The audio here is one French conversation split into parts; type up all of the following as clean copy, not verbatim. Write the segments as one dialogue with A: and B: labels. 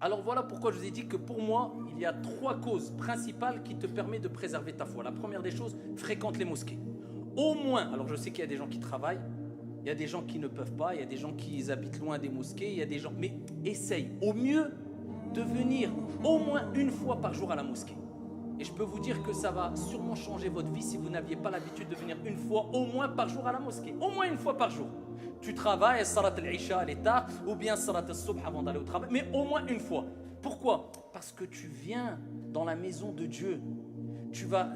A: Alors voilà pourquoi je vous ai dit que pour moi, il y a 3 causes principales qui te permettent de préserver ta foi. La première des choses, fréquente les mosquées. Au moins, alors je sais qu'il y a des gens qui travaillent, il y a des gens qui ne peuvent pas, il y a des gens qui habitent loin des mosquées, il y a des gens... Mais essaye au mieux de venir au moins une fois par jour à la mosquée. Et je peux vous dire que ça va sûrement changer votre vie si vous n'aviez pas l'habitude de venir une fois au moins par jour à la mosquée. Au moins une fois par jour. Tu travailles, salat al-isha à l'état, ou bien salat al-subh avant d'aller au travail, mais au moins une fois. Pourquoi? Parce que tu viens dans la maison de Dieu. Tu vas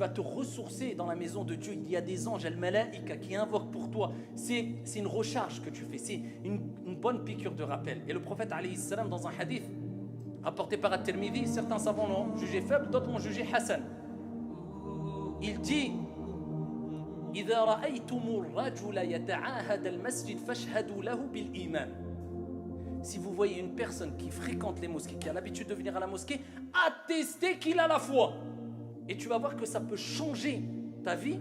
A: te ressourcer dans la maison de Dieu. Il y a des anges, al-malaïka, qui invoquent pour toi. C'est une recharge que tu fais. C'est une bonne piqûre de rappel. Et le prophète, alayhi salam, dans un hadith, rapporté par At-Tirmidhi, certains savants l'ont jugé faible, d'autres l'ont jugé Hassan. Il dit إذا رأيتم الرجل يتعاهد المسجد فاشهدوا له بالإيمان. Si vous voyez une personne qui fréquente les mosquées, qui a l'habitude de venir à la mosquée, attestez qu'il a la foi. Et tu vas voir que ça peut changer ta vie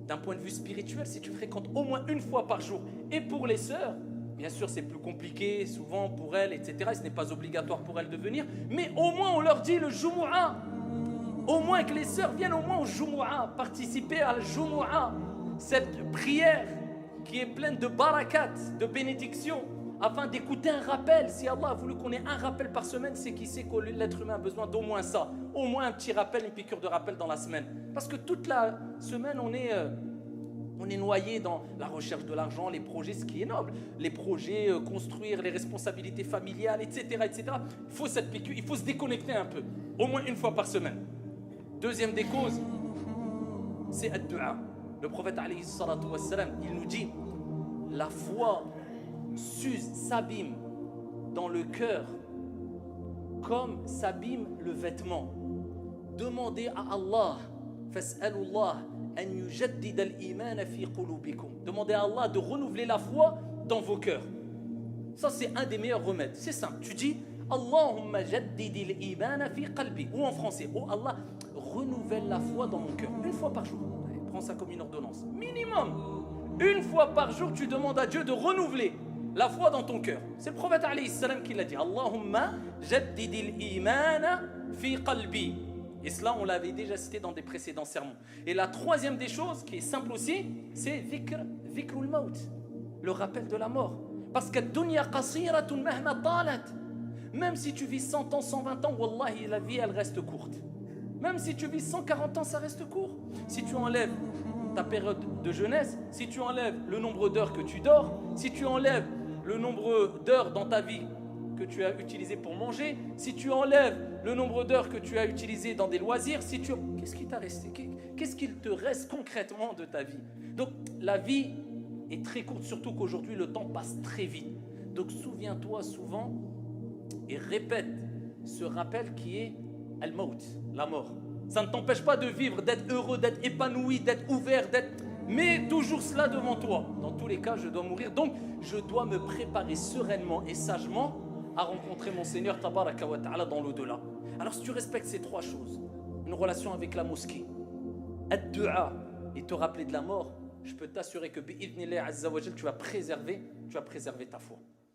A: d'un point de vue spirituel si tu fréquentes au moins une fois par jour. Et pour les sœurs, bien sûr, c'est plus compliqué, souvent pour elles, etc. Et ce n'est pas obligatoire pour elles de venir. Mais au moins, on leur dit le Jumu'ah. Au moins que les sœurs viennent au moins au Jumu'ah, participer à la Jumu'ah. Cette prière qui est pleine de barakat, de bénédictions, afin d'écouter un rappel. Si Allah a voulu qu'on ait un rappel par semaine, c'est qu'il sait que l'être humain a besoin d'au moins ça. Au moins un petit rappel, une piqûre de rappel dans la semaine. Parce que toute la semaine, on est noyé dans la recherche de l'argent, les projets, ce qui est noble, les projets, construire, les responsabilités familiales, etc., etc. Il faut cette piqûre, il faut se déconnecter un peu, au moins une fois par semaine. Deuxième des causes, c'est ad-du'a. Le prophète, alayhi salatu wassalam, il nous dit, la foi s'use, s'abîme dans le cœur comme s'abîme le vêtement. Demandez à Allah, fas'alullah, demandez à Allah de renouveler la foi dans vos cœurs. Ça, c'est un des meilleurs remèdes. C'est simple. Tu dis Allahumma jaddidil imana fi qalbi. Ou en français, oh Allah, renouvelle la foi dans mon cœur. Une fois par jour. Allez, prends ça comme une ordonnance. Minimum. Une fois par jour, tu demandes à Dieu de renouveler la foi dans ton cœur. C'est le prophète alayhi salam qui l'a dit. Allahumma jaddidil imana fi qalbi. Et cela, on l'avait déjà cité dans des précédents sermons. Et la troisième des choses, qui est simple aussi, c'est dhikrul maut, le rappel de la mort. Parce que dunya qasiratun mahma talat. Même si tu vis 100 ans, 120 ans, wallahi, la vie, elle reste courte. Même si tu vis 140 ans, ça reste court. Si tu enlèves ta période de jeunesse, si tu enlèves le nombre d'heures que tu dors, si tu enlèves le nombre d'heures dans ta vie que tu as utilisé pour manger, si tu enlèves le nombre d'heures que tu as utilisé dans des loisirs, qu'est-ce qui t'a resté? Qu'est-ce qu'il te reste concrètement de ta vie? Donc la vie est très courte, surtout qu'aujourd'hui le temps passe très vite. Donc souviens-toi souvent et répète ce rappel qui est al-maut, la mort. Ça ne t'empêche pas de vivre, d'être heureux, d'être épanoui, d'être ouvert, mais toujours cela devant toi. Dans tous les cas, je dois mourir, donc je dois me préparer sereinement et sagement à rencontrer mon Seigneur Tabaraka wa Ta'ala dans l'au-delà. Alors si tu respectes ces 3 choses, une relation avec la mosquée, ad-du'a et te rappeler de la mort, je peux t'assurer que bi'idhnillah azza wa jal, tu vas préserver ta foi.